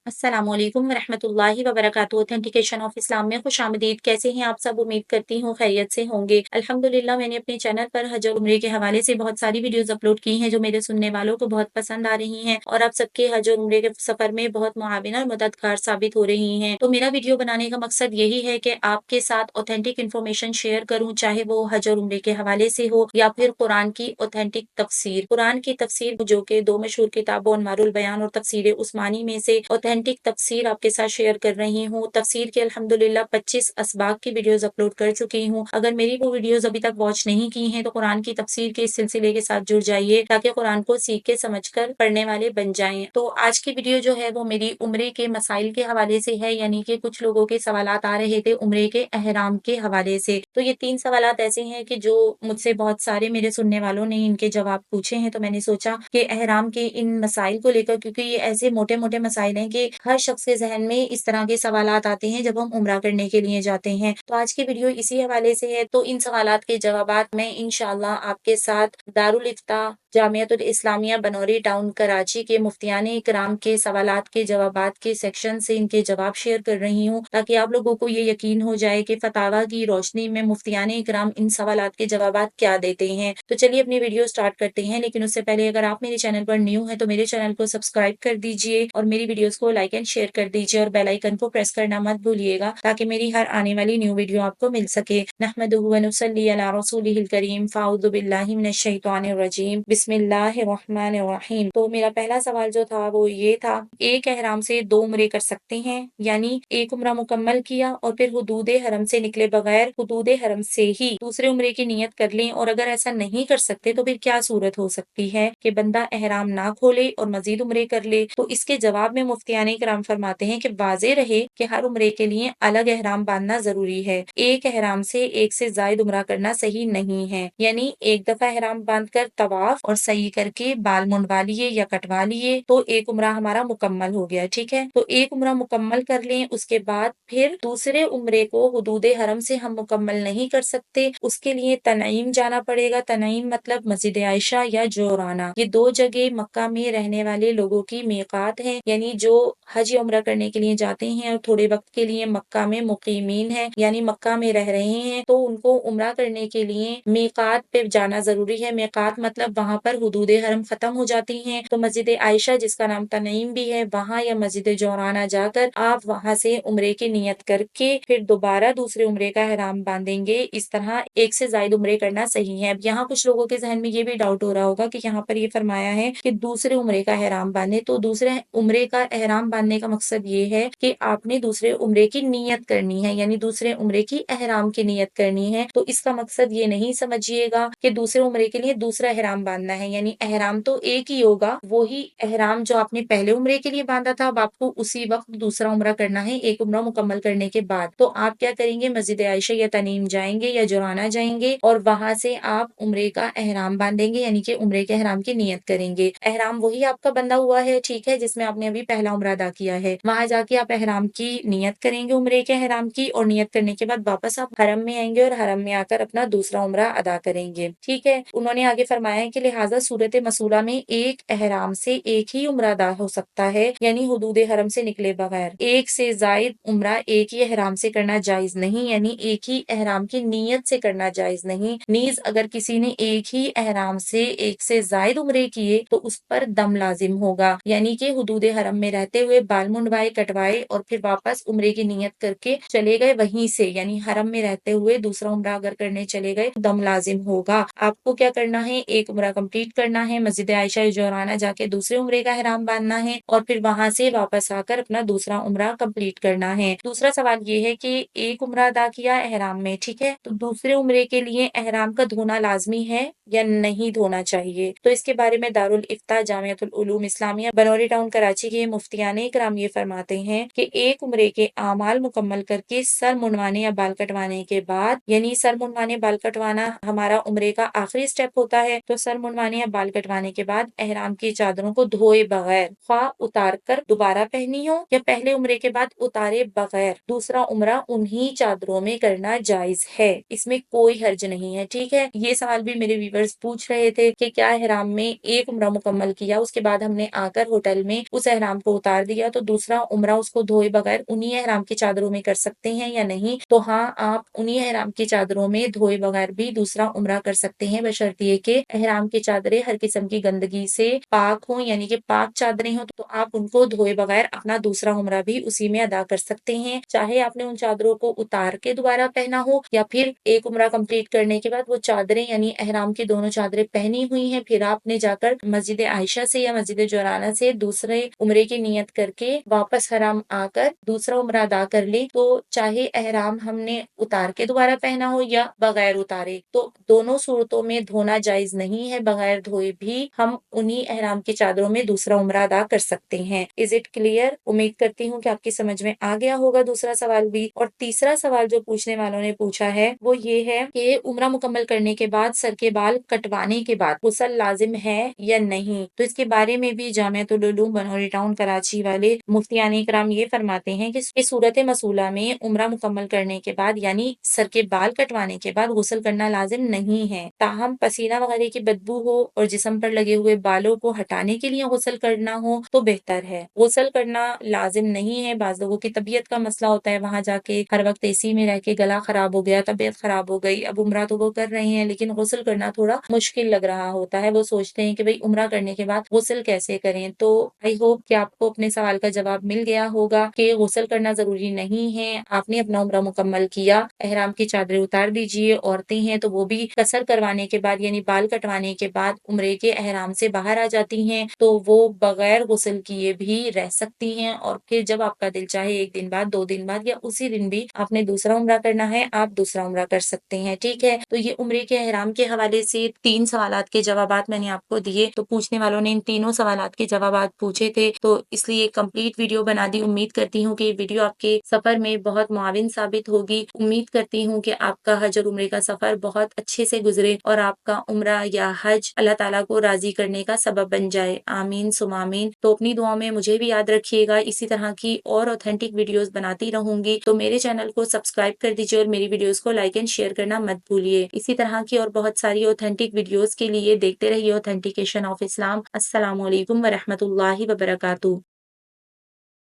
अस्सलाम वालेकुम वरहमतुल्लाहि वबरकातुहू। ऑथेंटिकेशन ऑफ इस्लाम में खुशामदीद। कैसे हैं आप सब? उम्मीद करती हूँ खैरियत से होंगे। अल्हम्दुलिल्लाह मैंने अपने चैनल पर हज और उम्रे के हवाले से बहुत सारी वीडियोस अपलोड की हैं जो मेरे सुनने वालों को बहुत पसंद आ रही हैं और आप सबके हज और उम्रे के सफर में बहुत मुआविन और मददगार साबित हो रही हैं। तो मेरा वीडियो बनाने का मकसद यही है कि आपके साथ ऑथेंटिक इन्फॉर्मेशन शेयर करूँ, चाहे वो हज और उम्रे के हवाले से हो या फिर कुरान की ऑथेंटिक तफसीर। कुरान की तफसीर जो कि दो मशहूर किताबों अनवारुल बयान और तफसीर उस्मानी में से ऑथेंटिक तफसीर आपके साथ शेयर कर रही हूँ। तफसीर के अल्हम्दुलिल्लाह 25 असबाक की वीडियोस अपलोड कर चुकी हूँ। अगर मेरी वो वीडियोस अभी तक वॉच नहीं की हैं तो कुरान की तफसीर के इस सिलसिले के साथ जुड़ जाइए ताकि कुरान को सीख के समझ कर पढ़ने वाले बन जाएं। तो आज की वीडियो जो है वो मेरी उम्रे के मसाइल के हवाले से है, यानी कि कुछ लोगों के सवालात आ रहे थे उम्रे के एहराम के हवाले से। तो ये 3 सवालात ऐसे हैं कि जो मुझसे बहुत सारे मेरे सुनने वालों ने इनके जवाब पूछे हैं, तो मैंने सोचा कि एहराम के इन मसाइल को लेकर, क्योंकि ये ऐसे मोटे-मोटे मसाइल हैं कि हर शख्स के ज़हन में इस तरह के सवालात आते हैं जब हम उम्रा करने के लिए जाते हैं। तो आज की वीडियो इसी हवाले से है। तो इन सवालात के जवाबात मैं इंशाअल्लाह आपके साथ दारुल इफ्ता जामियतुल इस्लामिया बनौरी टाउन कराची के मुफ्तियान इकराम के सवालात के जवाबात के सेक्शन से इनके जवाब शेयर कर रही हूँ, ताकि आप लोगों को ये यकीन हो जाए कि फतावा की रोशनी में मुफ्तियान इकराम इन सवालात के जवाबात क्या देते हैं। तो चलिए अपनी वीडियो स्टार्ट करते हैं, लेकिन उससे पहले अगर आप मेरे चैनल पर न्यू हैं तो मेरे चैनल को सब्सक्राइब कर दीजिए और मेरी वीडियोस को लाइक एंड शेयर कर दीजिए और बेल आइकन को प्रेस करना मत भूलिएगा ताकि मेरी हर आने वाली न्यू वीडियो आपको मिल सके। नहमदुहु व नुसल्ली अला रसूलिहिल करीम। फ़अऊज़ु बिल्लाहि मिनश शैतानिर रजीम। बिस्मिल्लाहिर रहमानिर रहीम। तो मेरा पहला सवाल जो था वो ये था, एक एहराम से 2 उम्रे कर सकते हैं? यानी एक उम्रा मुकम्मल किया और फिर हुदूद हरम से निकले बगैर हुदूद हरम से ही दूसरे उम्रे की नियत कर लें, और अगर ऐसा नहीं कर सकते तो फिर क्या सूरत हो सकती है कि बंदा एहराम ना खोले और मजीद उम्रे कर ले? तो इसके जवाब में मुफ्तियान इकराम फरमाते हैं कि वाज़े रहे कि हर उम्रे के लिए अलग एहराम बांधना जरूरी है। एक एहराम से एक से जायद उम्रा करना सही नहीं है। यानी एक दफा एहराम बांध कर तवाफ और सही करके बाल मुंडवा लिए या कटवा लिए तो एक उम्रा हमारा मुकम्मल हो गया। ठीक है, तो एक उम्रा मुकम्मल कर लें, उसके बाद फिर दूसरे उम्रे को हुदूद हरम से हम मुकम्मल नहीं कर सकते, उसके लिए तनईम जाना पड़ेगा। तनईम मतलब मस्जिद आयशा या जोराना। ये दो जगह मक्का में रहने वाले लोगों की मीकात है, यानी जो हज या उम्रा करने के लिए जाते हैं और थोड़े वक्त के लिए मक्का में मुकीमीन है, यानी मक्का में रह रहे हैं, तो उनको उम्रा करने के लिए मीकात पे जाना जरूरी है। मीकात मतलब वहाँ पर हुदूद हरम खत्म हो जाती हैं, तो मस्जिद आयशा जिसका नाम तनईम भी है, वहाँ या मस्जिद जोराना जाकर आप वहाँ से उम्रे की नियत करके फिर दोबारा दूसरे उम्रे का एहराम बांधेंगे। इस तरह एक से ज्यादा उम्रे करना सही है। अब यहाँ कुछ लोगों के जहन में ये भी डाउट हो रहा होगा कि यहाँ पर ये फरमाया है कि दूसरे उम्रे का एहराम बांधे, तो दूसरे उम्रे का एहराम बांधने का मकसद ये है कि आपने दूसरे उम्रे की नियत करनी है, यानी दूसरे उम्रे की एहराम की नियत करनी है। तो इसका मकसद ये नहीं समझिएगा कि दूसरे उम्रे के लिए दूसरा एहराम बांधना है, यानी एहराम तो एक ही होगा, वही एहराम जो आपने पहले उम्रे के लिए बांधा था अब आपको उसी वक्त दूसरा उम्रा करना है एक उम्रा मुकम्मल करने के बाद। तो आप क्या करेंगे, मस्जिद आयशा या तनीम जाएंगे या जोराना जाएंगे और वहां से आप उम्रे का एहराम बांधेंगे, यानी कि उम्रे के एहराम की नियत करेंगे। एहराम वही आपका बंधा हुआ है, ठीक है, जिसमें आपने अभी पहला उम्रा अदा किया है। वहां जाके आप एहराम की नियत करेंगे उम्रे के एहराम की, और नियत करने के बाद वापस आप हरम में आएंगे और हरम में आकर अपना दूसरा उम्रा अदा करेंगे। ठीक है, उन्होंने आगे फरमाया है कि लिहाजा सूरत मसूला में एक एहराम से एक ही उम्रा अदा हो सकता है, यानी हुदूद हरम से निकले बगैर। एक से जायद उम्रा एक ही एहराम से करना जायज नहीं, यानी एक ही एहराम की नियत से करना जायज नहीं। नीज अगर किसी ने एक ही एहराम से एक से जायद उम्रे किए तो उस पर दम लाजिम होगा, यानी कि हुदूद हरम में रहते हुए बाल मुंडवाए कटवाए और फिर वापस उम्रे की नियत करके चले गए वहीं से, यानी हरम में रहते हुए दूसरा उम्रा अगर करने चले गए दम लाजिम होगा। आपको क्या करना है, एक उम्रा कंप्लीट करना है, मस्जिद आयशा जोराना जाके दूसरे उम्रे का एहराम बांधना है और फिर वहां से वापस आकर अपना दूसरा उम्रा कंप्लीट करना है। दूसरा सवाल ये है कि एक उम्रा अदा किया एहराम में, ठीक है, तो दूसरे उम्रे के लिए एहराम का धोना लाजमी है या नहीं धोना चाहिए? तो इसके बारे में दारुल इफ्ता जामियतुल उलूम इस्लामिया बनौरी टाउन कराची के मुफ्तियान इकराम ये फरमाते हैं कि एक उम्रे के आमाल मुकम्मल करके सर मुंडवाने या बाल कटवाने के बाद, यानी सर मुंडवाने बाल कटवाना हमारा उम्रे का आखिरी स्टेप होता है, तो सर मुड़वाने या बाल कटवाने के बाद एहराम की चादरों को धोए बगैर ख्वाह उतार कर दोबारा पहनी हो या पहले उम्रे के बाद उतारे बगैर दूसरा उम्रा उन्हीं चादरों में करना जायज है, इसमें कोई हर्ज नहीं है। ठीक है, ये सवाल भी मेरे व्यूवर्स पूछ रहे थे कि क्या एहराम में एक उम्रा मुकम्मल किया, उसके बाद हमने आकर होटल में उस एहराम को उतार दिया, तो दूसरा उम्रा उसको धोए बगैर उन्हीं एहराम की चादरों में कर सकते हैं या नहीं? तो हाँ, आप उन्हीं एहराम की चादरों में धोए बगैर भी दूसरा उम्रा कर सकते हैं, बशर्ते कि एहराम की चादरें हर किस्म की गंदगी से पाक हो, यानी कि पाक चादरें हो, तो आप उनको धोए बगैर अपना दूसरा उम्रा भी उसी में अदा कर सकते हैं। चाहे आपने उन चादरों को उतार के दोबारा पहना हो या फिर एक उम्रा कंप्लीट करने के बाद वो चादरें यानी एहराम की दोनों चादरें पहनी हुई हैं, फिर आपने जाकर मस्जिद आयशा से या मस्जिद जोराना से दूसरे उम्रे की नियत करके वापस हराम आकर दूसरा उम्रा अदा कर ले, तो चाहे एहराम हमने उतार के दोबारा पहना हो या बगैर उतारे, तो दोनों सूरतों में धोना जायज नहीं है। बगैर धोए भी हम उन्हीं एहराम की चादरों में दूसरा उम्रा अदा कर सकते हैं। Is it clear? उम्मीद करती हूँ कि आपकी समझ में आ गया होगा दूसरा सवाल भी। और तीसरा सवाल जो पूछने वालों ने पूछा है वो ये है कि उम्रा मुकम्मल करने के बाद सर के बाल कटवाने के बाद गुस्ल लाजिम है या नहीं। तो इसके बारे में भी जामिअतुल उलूम बनौरी टाउन कराची वाले मुफ्तियान इकराम ये फरमाते हैं कि इस सूरत मसूला में उम्रा मुकम्मल करने के बाद यानी सर के बाल कटवाने के बाद गुस्ल करना लाजिम नहीं है, ताहम पसीना वगैरह की बदबू हो और जिस्म पर लगे हुए बालों को हटाने के लिए गुस्ल करना हो तो बेहतर है। गुस्ल करना लाजिम नहीं है। बाज़ लोगों की तबीयत का मसला होता है, वहां जाके हर वक्त एसी में रह के गला खराब हो गया, तबीयत खराब हो गई, अब उम्रा तो वो कर रहे हैं लेकिन गुस्ल करना थोड़ा मुश्किल लग रहा होता है। वो सोचते हैं कि भाई उम्रा करने के बाद गुस्ल कैसे करें। तो आई होप कि आपको अपने सवाल का जवाब मिल गया होगा कि गुस्ल करना जरूरी नहीं है। आपने अपना उम्रा मुकम्मल किया, एहराम की चादरें उतार दीजिए। औरतें हैं तो वो भी कसर करवाने के बाद यानी बाल कटवाने के बाद उम्रे के एहराम से बाहर आ जाती हैं, तो वो बगैर गुस्ल किए भी रह सकती हैं। और फिर जब आपका दिल चाहे एक दिन बाद, 2 दिन बाद या उसी दिन भी आपने दूसरा उम्रा करना है, आप दूसरा उम्रा कर सकते हैं। ठीक है, तो ये उम्रे के एहराम के हवाले से 3 सवालात के जवाबात मैंने आपको दिए। तो पूछने वालों ने इन तीनों सवालात के जवाबात पूछे थे, तो इसलिए कंप्लीट वीडियो बना दी। उम्मीद करती हूँ कि ये वीडियो आपके सफर में बहुत मुआविन साबित होगी। उम्मीद करती हूँ कि आपका हज और उम्रे का सफर बहुत अच्छे से गुजरे और आपका उम्रा या हज अल्लाह ताला को राजी करने का सबब बन जाए। आमीन सुम आमीन। तो अपनी दुआ में मुझे भी याद रखिएगा। इसी तरह की और ऑथेंटिक वीडियोस बनाती रहूंगी, तो मेरे चैनल को सब्सक्राइब कर दीजिए और मेरी वीडियोस को लाइक एंड शेयर करना मत भूलिए। इसी तरह की और बहुत सारी ऑथेंटिक वीडियोस के लिए देखते रहिए ऑथेंटिकेशन ऑफ इस्लाम। अस्सलामु अलैकुम व रहमतुल्लाहि व बरकातुहू।